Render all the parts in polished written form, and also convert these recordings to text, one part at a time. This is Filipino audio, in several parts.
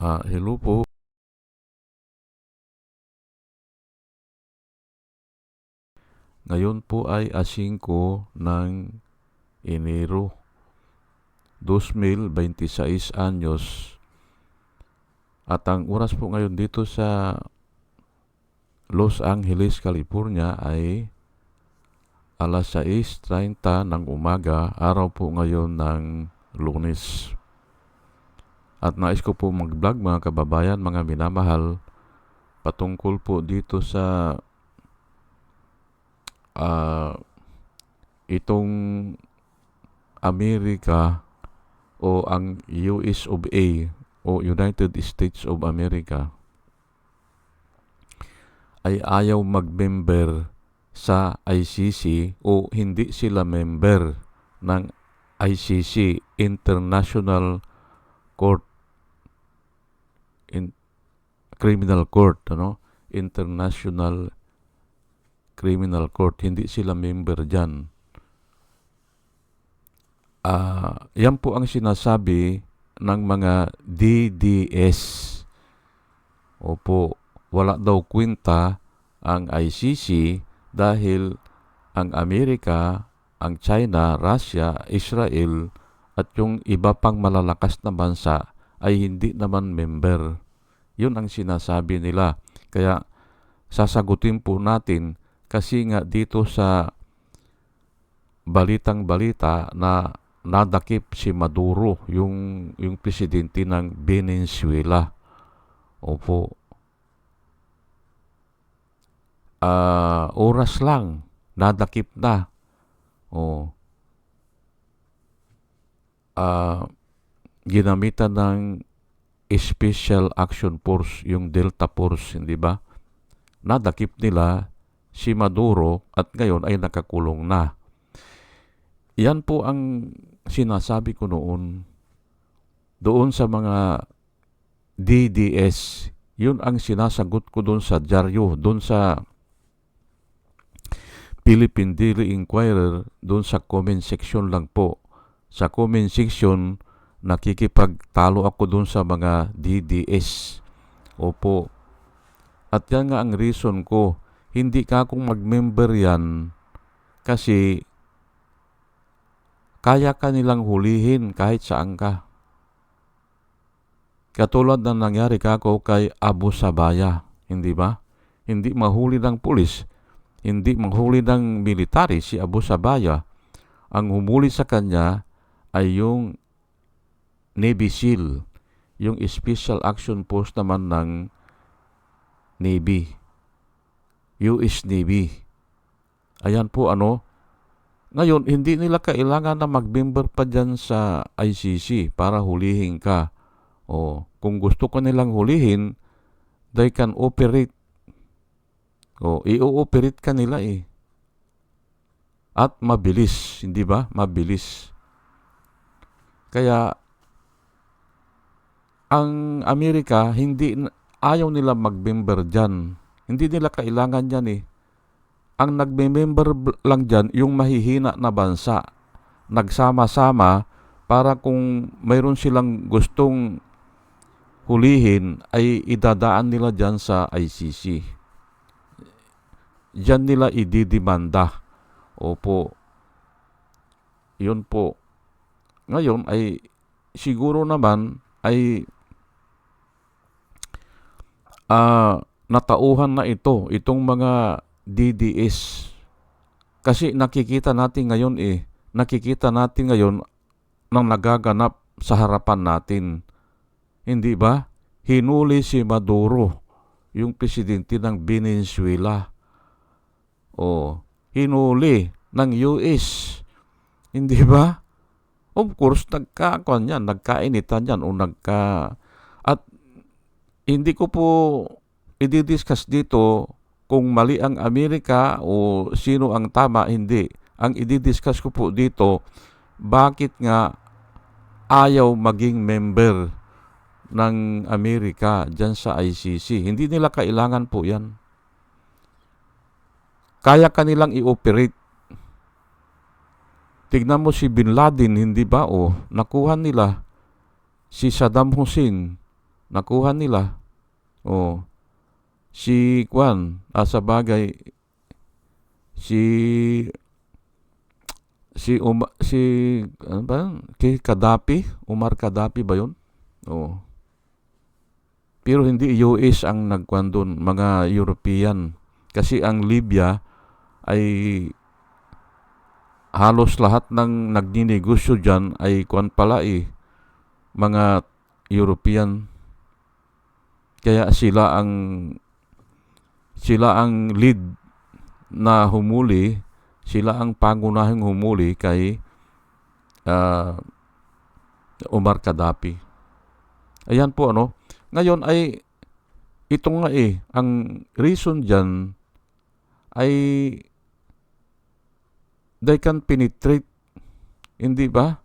Hello po. Ngayon po ay 5 ng Enero 2026 anyos. At ang oras po ngayon dito sa Los Angeles, California ay alas 6:30 ng umaga, araw po ngayon ng Lunes. At nais ko po mag-vlog mga kababayan, mga minamahal, patungkol po dito sa itong Amerika o ang US of A o United States of America ay ayaw mag-member sa ICC o hindi sila member ng ICC, International Court, Criminal Court, International Criminal Court, hindi sila member dyan. Yan po ang sinasabi ng mga DDS. Opo, wala daw kwenta ang ICC dahil ang Amerika, ang China, Russia, Israel at yung iba pang malalakas na bansa ay hindi naman member. Yun ang sinasabi nila. Kaya sasagutin po natin kasi nga dito sa balitang-balita na nadakip si Maduro, yung presidente ng Venezuela. Opo. Oras lang, nadakip na. Ginamitan ng Special Action Force, yung Delta Force, hindi ba? Nadakip nila si Maduro at ngayon ay nakakulong na. Yan po ang sinasabi ko noon doon sa mga DDS. Yun ang sinasagot ko doon sa dyaryo, doon sa Philippine Daily Inquirer, doon sa comment section lang po. Sa comment section, nakikipagtalo ako doon sa mga DDS. Opo. At yan nga ang reason ko. Hindi ka akong mag-member yan kasi kaya ka nilang hulihin kahit saan ka. Katulad na nangyari kako kay Abu Sabaya, hindi ba? Hindi mahuli ng pulis, hindi mahuli ng military si Abu Sabaya. Ang humuli sa kanya ay yung Navy SEAL, yung Special Action Force naman ng Navy, US Navy. Ayan po Ngayon, hindi nila kailangan na mag-member pa dyan sa ICC para hulihin ka. Kung gusto ko nilang hulihin, they can operate. I-ooperate ka nila eh. At mabilis, hindi ba? Mabilis. Kaya, ang Amerika, ayaw nila mag-member dyan. Hindi nila kailangan dyan eh. Ang nagme-member lang dyan, yung mahihina na bansa. Nagsama-sama para kung mayroon silang gustong hulihin, ay idadaan nila dyan sa ICC. Dyan nila ididimanda. Opo. Yun po. Ngayon ay siguro naman ay natauhan na itong mga DDS. Kasi nakikita natin ngayon nang nagaganap sa harapan natin. Hindi ba? Hinuli si Maduro, yung presidente ng Venezuela. Hinuli ng US. Hindi ba? Of course, nagkainitan yan at hindi ko po i-discuss dito kung mali ang Amerika o sino ang tama, hindi. Ang i-discuss ko po dito, bakit nga ayaw maging member ng Amerika dyan sa ICC. Hindi nila kailangan po yan. Kaya kanilang i-operate. Tignan mo si Bin Laden, hindi ba? Nakuha nila si Saddam Hussein. Nakuha nila. Oh, si Kwan, sa bagay, si si ano ba yun? Kay Gaddafi, Umar Gaddafi ba yun? Oh. Pero hindi US ang nagkwan doon, mga European. Kasi ang Libya ay halos lahat ng nagninegosyo dyan ay kwan pala mga European. Kaya sila ang lead na humuli, sila ang pangunahing humuli kay ah, Umar Gaddafi. Ayan po Ngayon ay ito nga ang reason dyan ay they can penetrate, hindi ba?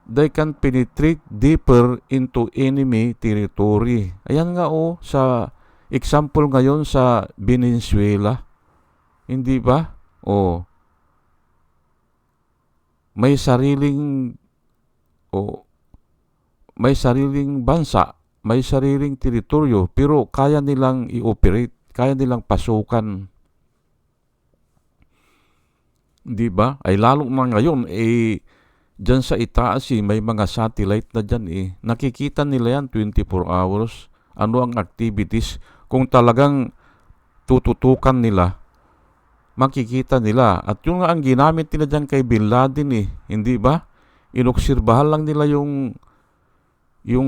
They can penetrate deeper into enemy territory. Ayan nga sa example ngayon sa Venezuela. Hindi ba? May sariling may sariling bansa, may sariling teritoryo, pero kaya nilang i-operate, kaya nilang pasukan. Di ba? Ay lalo na ngayon, dyan sa itaas may mga satellite na dyan Nakikita nila yan 24 hours. Ano ang activities? Kung talagang tututukan nila, makikita nila. At yun nga ang ginamit nila dyan kay Bin Laden Hindi ba? Inobserbahan lang nila yung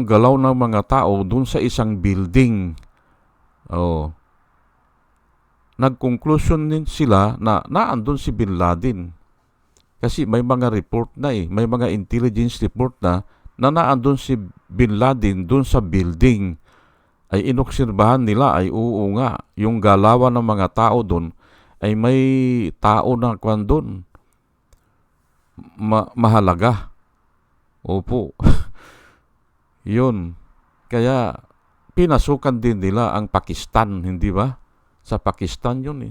galaw ng mga tao dun sa isang building. Nag-conclusion din sila na naandun si Bin Laden. Kasi may mga report na may mga intelligence report na naandun si Bin Laden dun sa building. Ay inobserbahan nila oo nga, yung galawan ng mga tao dun ay may tao na kwan dun. Mahalaga. Opo. Yun. Kaya pinasukan din nila ang Pakistan, hindi ba? Sa Pakistan yun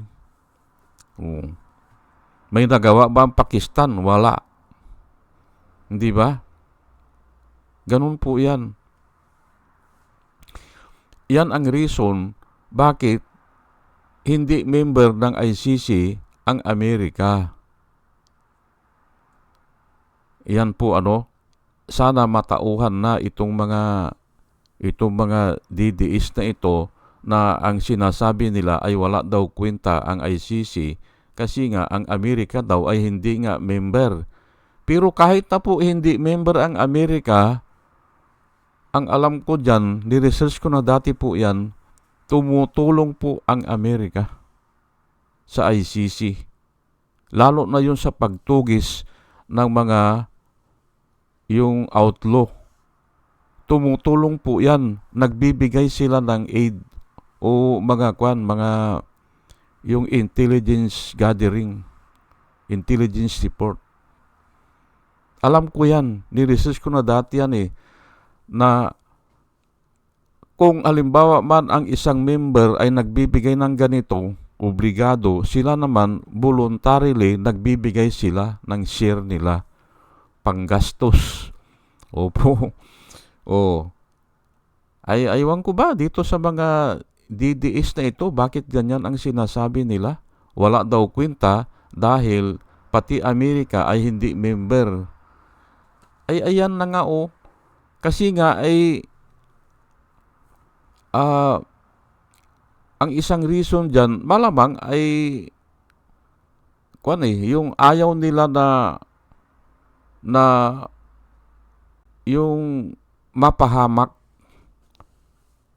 May nagawa ba ang Pakistan? Wala. Hindi ba? Ganun po yan. Yan ang reason bakit hindi member ng ICC ang Amerika. Yan po sana matauhan na itong mga DDS na ito na ang sinasabi nila ay wala daw kwenta ang ICC kasi nga ang Amerika daw ay hindi nga member. Pero kahit na po hindi member ang Amerika, ang alam ko dyan, ni-research ko na dati po yan, tumutulong po ang Amerika sa ICC. Lalo na yun sa pagtugis ng mga yung outlaw. Tumutulong po yan. Nagbibigay sila ng aid o mga yung intelligence gathering, intelligence report. Alam ko yan. Ni-research ko na dati yan na kung halimbawa man ang isang member ay nagbibigay ng ganito, obligado, sila naman voluntarily nagbibigay sila ng share nila, panggastos. Opo. Aywan ko ba dito sa mga DDS na ito, bakit ganyan ang sinasabi nila? Wala daw kwenta dahil pati Amerika ay hindi member. Ayan na nga Kasi nga ang isang reason dyan, malamang ay yung ayaw nila na yung mapahamak.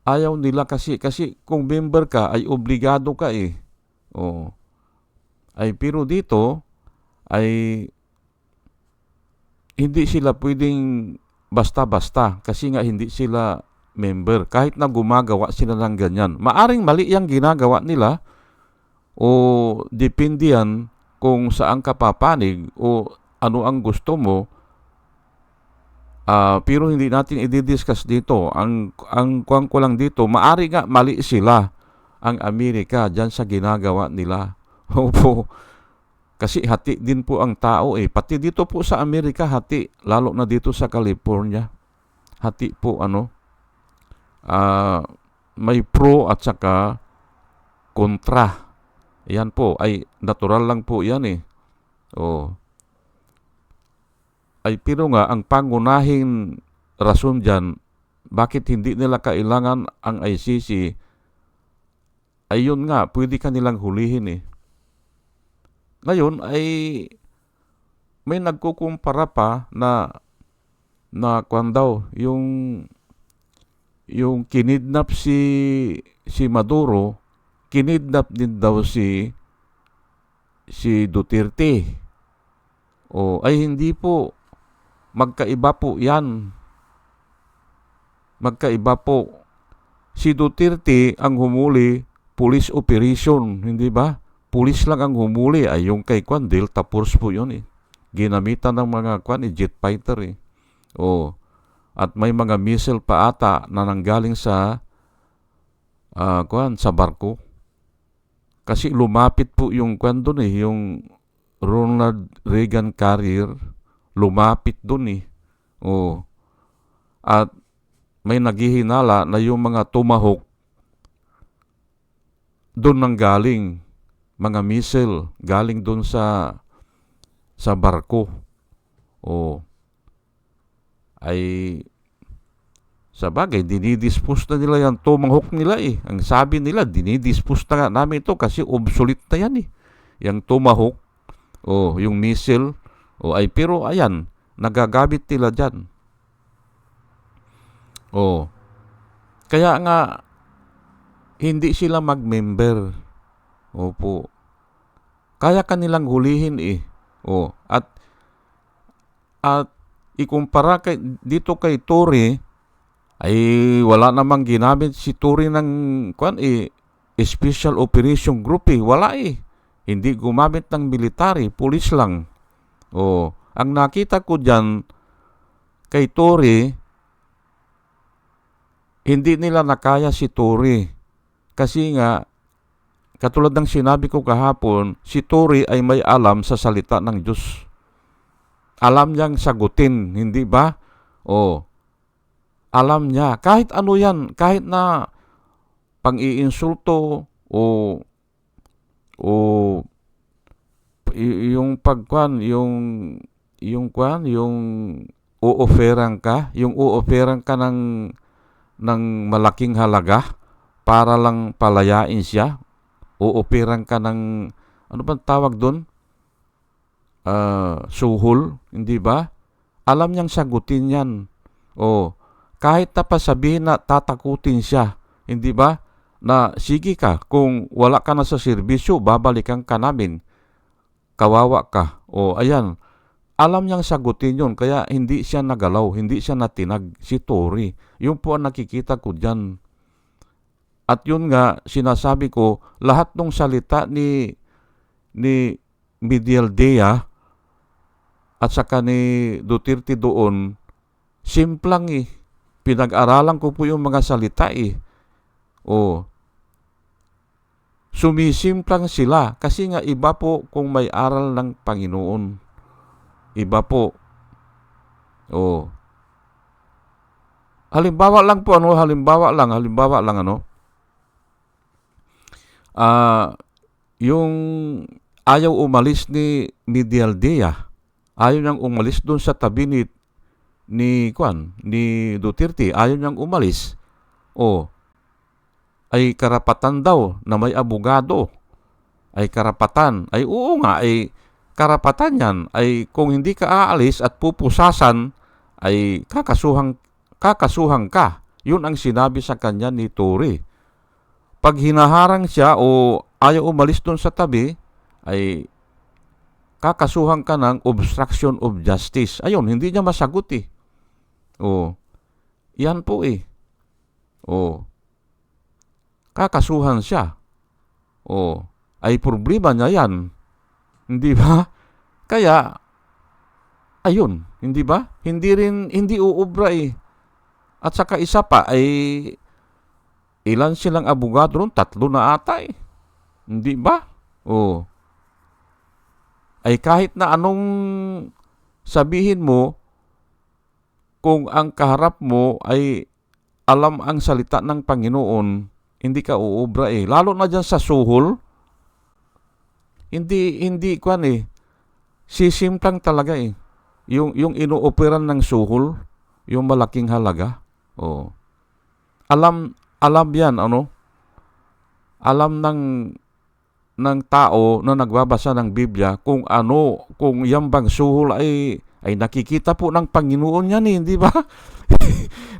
Ayaw nila kasi kung member ka ay obligado ka pero dito ay hindi sila pwedeng basta-basta kasi nga hindi sila member. Kahit na gumagawa sila ng ganyan. Maaring mali yung ginagawa nila o depende yan kung saan ka papanig o ano ang gusto mo. Pero hindi natin i-discuss dito. Ang kuwang ko lang dito, maari nga mali sila ang Amerika dyan sa ginagawa nila. Opo. Kasi hati din po ang tao Pati dito po sa Amerika hati, lalo na dito sa California. Hati po ah, may pro at saka kontra. Yan po ay natural lang po yan eh. Oh. Ay pero nga ang pangunahing rason diyan bakit hindi nila kailangan ang ICC ay yun nga, pwede kanilang hulihin eh. Ngayon ay may nagkukumpara pa na kwan daw, yung kinidnap si Maduro, kinidnap din daw si Duterte. O ay hindi po, magkaiba po 'yan. Magkaiba po. Si Duterte ang humuli, police operation, hindi ba? Pulis lang ang humuli ay yung kay Kwan Delta Force po 'yon eh. Ginamitan ng mga Kwan jet fighter eh. O at may mga missile pa ata na nanggaling sa sa barko. Kasi lumapit po yung Kwan doon eh, yung Ronald Reagan Carrier, lumapit doon eh. O at may naghihinala na yung mga Tomahawk doon nang galing, mga missile galing doon sa barko. O ay sa bagay, dinidispose na nila yung Tomahawk nila eh. Ang sabi nila, dinidispose na nga namin ito kasi obsolete na yan eh. Yung Tomahawk, o yung missile, o ay pero ayan, nagagamit nila dyan. O, kaya nga, hindi sila mag-member. Opo. Kaya kanilang hulihin eh. O, at ikumpara dito kay Tory, ay wala namang ginamit si Tory ng Special Operation Group eh. Wala eh. Hindi gumamit ng military, police lang. O, ang nakita ko dyan kay Tory, hindi nila nakaya si Tory. Kasi nga, katulad ng sinabi ko kahapon, si Tory ay may alam sa salita ng Diyos. Alam niyang sagutin, hindi ba? O, alam niya. Kahit ano yan, kahit na pang-iinsulto o yung pagkwan, yung uoferan ka, ng malaking halaga para lang palayain siya. Uoferan ka ng, ano bang tawag doon? Suhol, hindi ba? Alam niyang sagutin yan. O, kahit na pasabihin na tatakutin siya, hindi ba? Na sige ka, kung wala ka na sa serbisyo, babalikan ka namin. Kawawa ka. O, ayan. Alam niyang sagutin yun, kaya hindi siya nagalaw, hindi siya natinag, si Tory. Yun po ang nakikita ko dyan. At yun nga, sinasabi ko, lahat ng salita ni Medialdea at saka ni Duterte doon, simplang eh. Pinag-aralan ko po yung mga salita eh. O, sumisimplang sila kasi nga iba po kung may aral ng Panginoon. Iba po. O, halimbawa lang yung ayaw umalis ni Medialdea, ayaw niyang umalis doon sa tabi ni Duterte, ayaw niyang umalis. O, ay karapatan daw na may abogado. Ay karapatan. Ay oo nga, ay karapatan yan. Ay kung hindi ka aalis at pupusasan, ay kakasuhan ka. Yun ang sinabi sa kanya ni Tory. Pag hinaharang siya o ayaw umalis doon sa tabi, ay kakasuhan ka ng obstruction of justice. Ayun, hindi niya masagot eh. O, yan po eh. O, kakasuhan siya. O, ay problema niya yan. Hindi ba? Kaya, ayun, hindi ba? Hindi uubra eh. At saka isa pa ay, ilan silang abogado ron? 3 na ata eh. Hindi ba? O, ay kahit na anong sabihin mo, kung ang kaharap mo ay alam ang salita ng Panginoon, hindi ka uubra eh. Lalo na dyan sa suhol, hindi kwan eh. Sisimplang talaga eh. Yung inuoperan ng suhol, yung malaking halaga. Oh. Alam yan, Alam ng tao na nagbabasa ng Biblia kung yung bang suhol ay nakikita po ng Panginoon yan eh, di ba?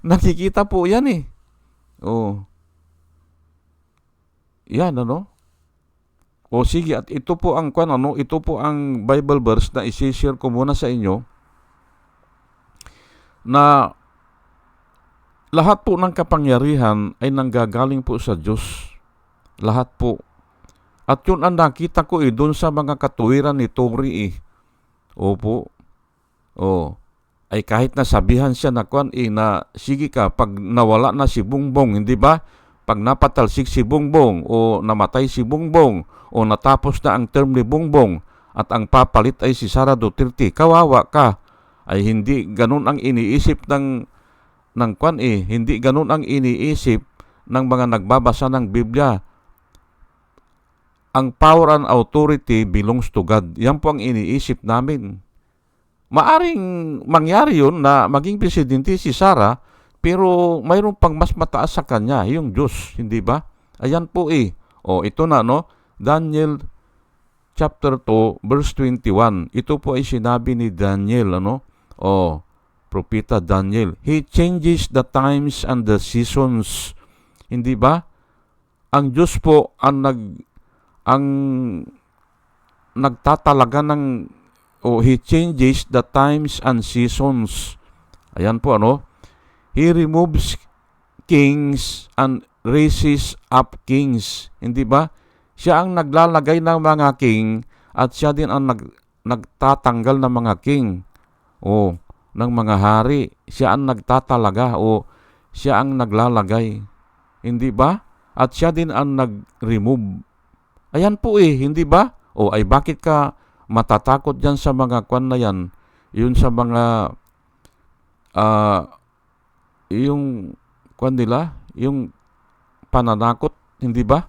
Nakikita po yan eh. Oh. Yan, O sige, at ito po ang ito po ang Bible verse na i-share ko muna sa inyo na lahat po ng kapangyarihan ay nanggagaling po sa Diyos. Lahat po. At yun ang nakita ko doon sa mga katuwiran ni Tori eh. Opo. Ay kahit nasabihan siya na na sige ka, pag nawala na si Bongbong, hindi ba? Pag napatalsik si Bongbong o namatay si Bongbong o natapos na ang term ni Bongbong at ang papalit ay si Sara Duterte, kawawa ka. Ay hindi ganun ang iniisip ng hindi ganun ang iniisip ng mga nagbabasa ng Biblia. Ang power and authority belongs to God. Yan po ang iniisip namin. Maaring mangyari yun na maging presidente si Sara, pero mayroon pang mas mataas sa kanya, yung Diyos, hindi ba? Ayan po eh. Ito na, Daniel chapter 2, verse 21. Ito po ay sinabi ni Daniel, Propeta Daniel. He changes the times and the seasons. Hindi ba? Ang Diyos po ang nagtatalaga ng He changes the times and seasons. Ayan po, He removes kings and raises up kings. Hindi ba? Siya ang naglalagay ng mga king at siya din ang nagtatanggal ng mga king. Ng mga hari. Siya ang nagtatalaga siya ang naglalagay. Hindi ba? At siya din ang nag-remove. Ayan po hindi ba? Ay bakit ka matatakot dyan sa mga na yan? Yun sa mga yung nila, yung pananakot, hindi ba?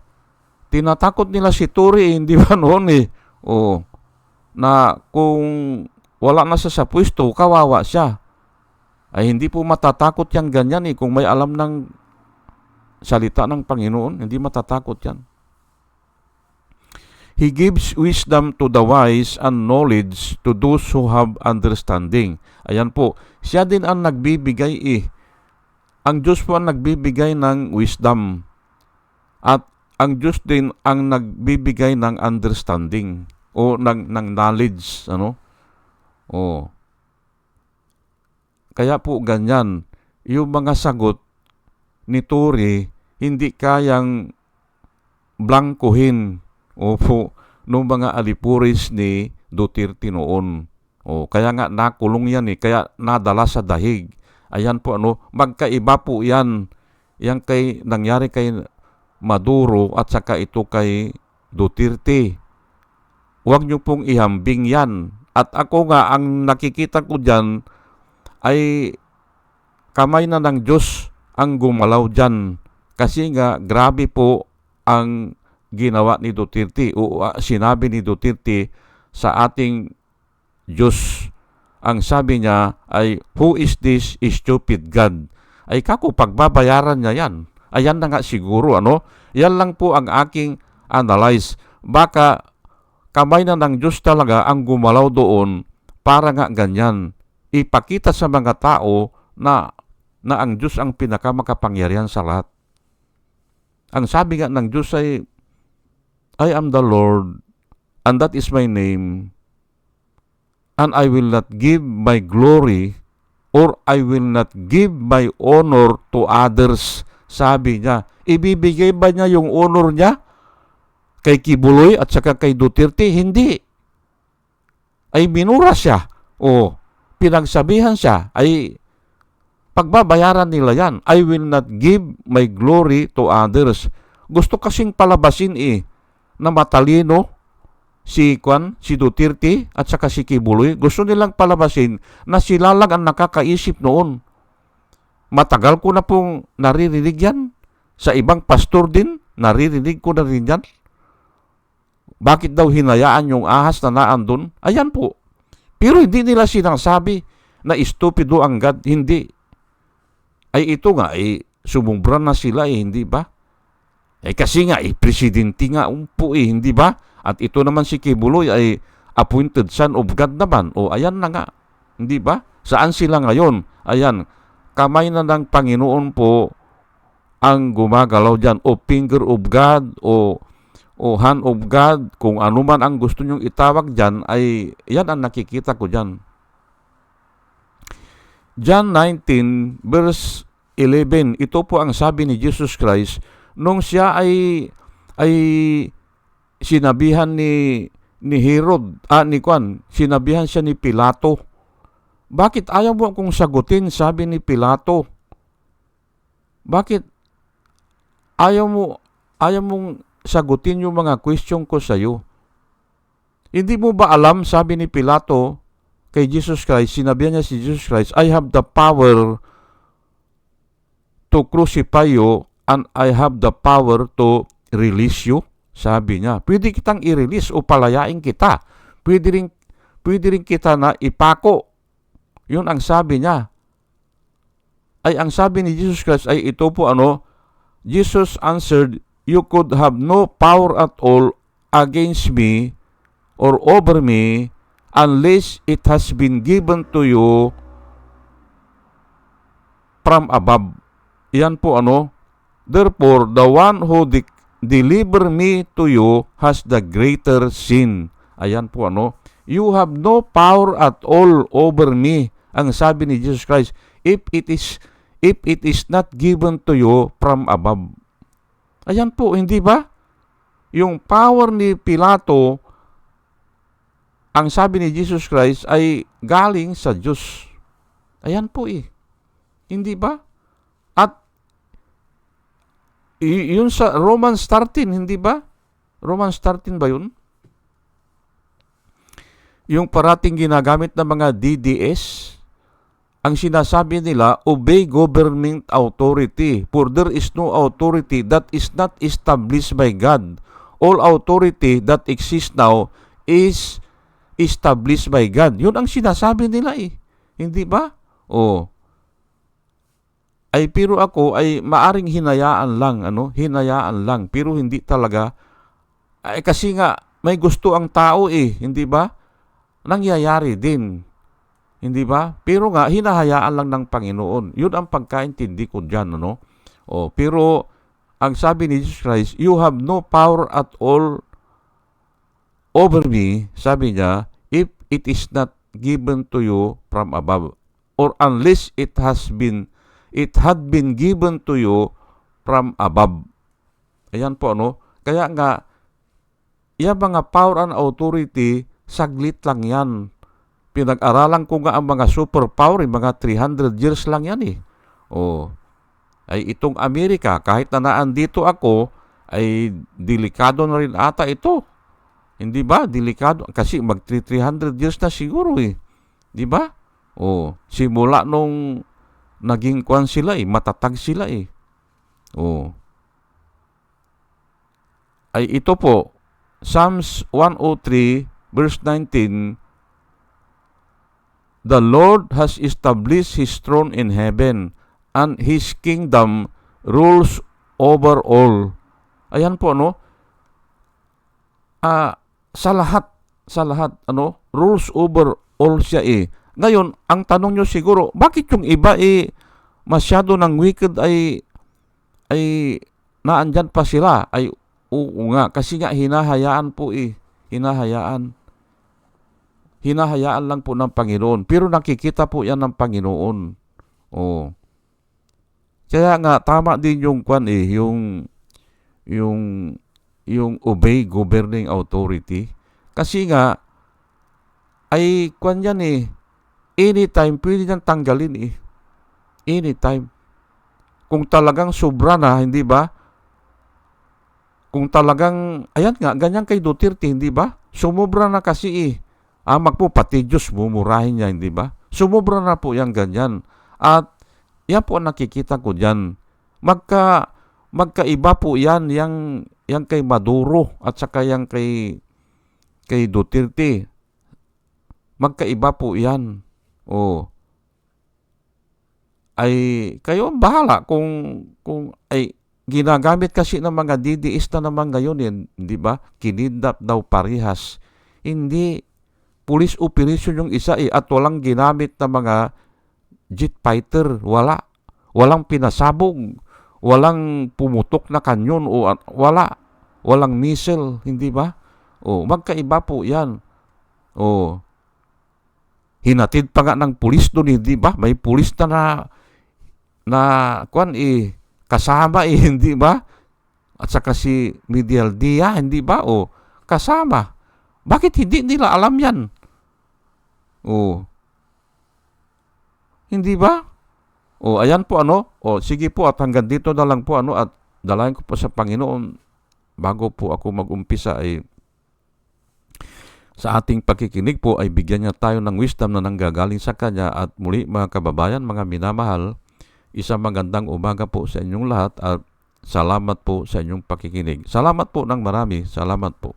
Tinatakot nila si Tori, hindi ba noon na kung wala na sa pwesto, kawawa siya. Ay hindi po matatakot yan ganyan kung may alam ng salita ng Panginoon, hindi matatakot yan. He gives wisdom to the wise and knowledge to those who have understanding. Ayan po, siya din ang nagbibigay Ang Diyos po ang nagbibigay ng wisdom. At ang Diyos din ang nagbibigay ng understanding ng knowledge, Kaya po ganyan, yung mga sagot ni Tori hindi kayang blankuhin nung mga alipuris ni Duterte noon. Kaya nga nakulong yan kaya nadala sa dahig. Ayan po magkaiba po yan. Yan nangyari kay Maduro at saka ito kay Duterte. Huwag niyo pong ihambing yan. At ako nga, ang nakikita ko dyan ay kamay na ng Diyos ang gumalaw dyan. Kasi nga, grabe po ang ginawa ni Duterte o sinabi ni Duterte sa ating Diyos. Ang sabi niya ay, who is this stupid God? Ay kako, pagbabayaran niya yan. Ayan na nga siguro, Yan lang po ang aking analyze. Baka kamay na ng Diyos talaga ang gumalaw doon para nga ganyan. Ipakita sa mga tao na ang Diyos ang pinakamakapangyarihan sa lahat. Ang sabi nga ng Diyos ay, I am the Lord, and that is my name, and I will not give my glory or I will not give my honor to others. Sabi niya, ibibigay ba niya yung honor niya kay Kibuloy at saka kay Duterte? Hindi. Ay minura siya pinagsabihan siya, ay pagbabayaran nila yan. I will not give my glory to others. Gusto kasing palabasin na matalino si Duterte at saka si Kibuloy. Gusto nilang palabasin na sila lang ang nakakaisip noon. matagal ko na pong naririnig yan. Sa ibang pastor din, naririnig ko na rin yan. Bakit daw hinayaan yung ahas na naandun? Ayan po. Pero hindi nila sinasabi na estupido ang God. Hindi. Ay ito nga, sumubra na sila hindi ba? Kasi nga, presidente nga po hindi ba? At ito naman si Kibuloy ay appointed son of God naman. O ayan na nga, hindi ba? Saan sila ngayon? Ayan, kamay na ng Panginoon po ang gumagalaw dyan. O finger of God, o hand of God, kung ano man ang gusto nyong itawag dyan, ay yan ang nakikita ko dyan. John 19 verse 11, ito po ang sabi ni Jesus Christ nung siya ay sinabihan ni Herod, sinabihan siya ni Pilato. Bakit ayaw mo akong sagutin, sabi ni Pilato? Bakit ayaw mong sagutin yung mga question ko sa iyo? Hindi mo ba alam, sabi ni Pilato kay Jesus Christ, sinabihan niya si Jesus Christ, I have the power to crucify you and I have the power to release you. Sabi niya, pwede kitang i-release o palayain kita. Pwede rin kita na ipako. Yun ang sabi niya. Ay ang sabi ni Jesus Christ ay ito po Jesus answered, you could have no power at all against me or over me unless it has been given to you from above. Yan po therefore, the one who deliver me to you has the greater sin. Ayan po you have no power at all over me. Ang sabi ni Jesus Christ, if it is not given to you from above. Ayan po, hindi ba? Yung power ni Pilato, ang sabi ni Jesus Christ ay galing sa Diyos. Ayan po Hindi ba? At yun sa Romans 13, hindi ba? Romans 13 ba yun? Yung parating ginagamit ng mga DDS, ang sinasabi nila, obey government authority, for there is no authority that is not established by God. All authority that exists now is established by God. Yun ang sinasabi nila Hindi ba? Pero ako ay maaring hinayaan lang, pero hindi talaga. Kasi nga, may gusto ang tao hindi ba? Nangyayari din. Hindi ba? Pero nga, hinahayaan lang ng Panginoon. Yun ang pagkaintindi ko dyan, pero, ang sabi ni Jesus Christ, you have no power at all over me, sabi niya, if it is not given to you from above, or unless it had been given to you from above. Ayan po, Kaya nga, yung mga power and authority, saglit lang yan. Pinag-aralan ko nga ang mga superpower, mga 300 years lang yan Ay itong Amerika, kahit na naandito ako, ay delikado na rin ata ito. Hindi ba? Delikado. Kasi mag 300 years na siguro Di ba? Simula nung naging kwan sila matatag sila Ay ito po, Psalms 103 verse 19, the Lord has established His throne in heaven, and His kingdom rules over all. Ayan po, sa lahat, rules over all siya Ngayon, ang tanong nyo siguro, bakit yung iba masyado ng wicked ay naandyan pa sila? Ay, oo nga, kasi nga hinahayaan po Hinahayaan lang po ng Panginoon. Pero nakikita po yan ng Panginoon. Kaya nga, tama din yung kwan yung obey governing authority. Kasi nga, ay kwan yan anytime, pwede niyang tanggalin Anytime. Kung talagang sobra na, hindi ba? Kung talagang, ayan nga, ganyan kay Duterte, hindi ba? Sumubra na kasi pati Diyos mumurahin niya, hindi ba? Sumubra na po yan ganyan. At Yan po ang nakikita ko diyan. Magkaiba po yan, yang kay Maduro at saka yang kay Duterte. Magkaiba po yan. O, ay kayo ang bahala kung ay ginagamit kasi ng mga DDS na naman ngayon yan, di ba? Kinidnap daw parehas. Hindi police operation yung isa at walang ginamit na mga jet fighter. Walang pinasabog. Walang pumutok na kanyon o walang missile, hindi ba? O, magkaiba po yan. O, hinatid pa nga ng pulis doon, hindi ba? May pulis na kasama hindi ba? At saka si Medial Dia, hindi ba? O, kasama. Bakit hindi nila alam yan? O, hindi ba? O, ayan po sige po at hanggang dito na lang po at dalayan ko po sa Panginoon bago po ako mag-umpisa ay sa ating pakikinig po ay bigyan niya tayo ng wisdom na nanggagaling sa Kanya at muli mga kababayan, mga minamahal, isang magandang umaga po sa inyong lahat at salamat po sa inyong pakikinig. Salamat po ng marami. Salamat po.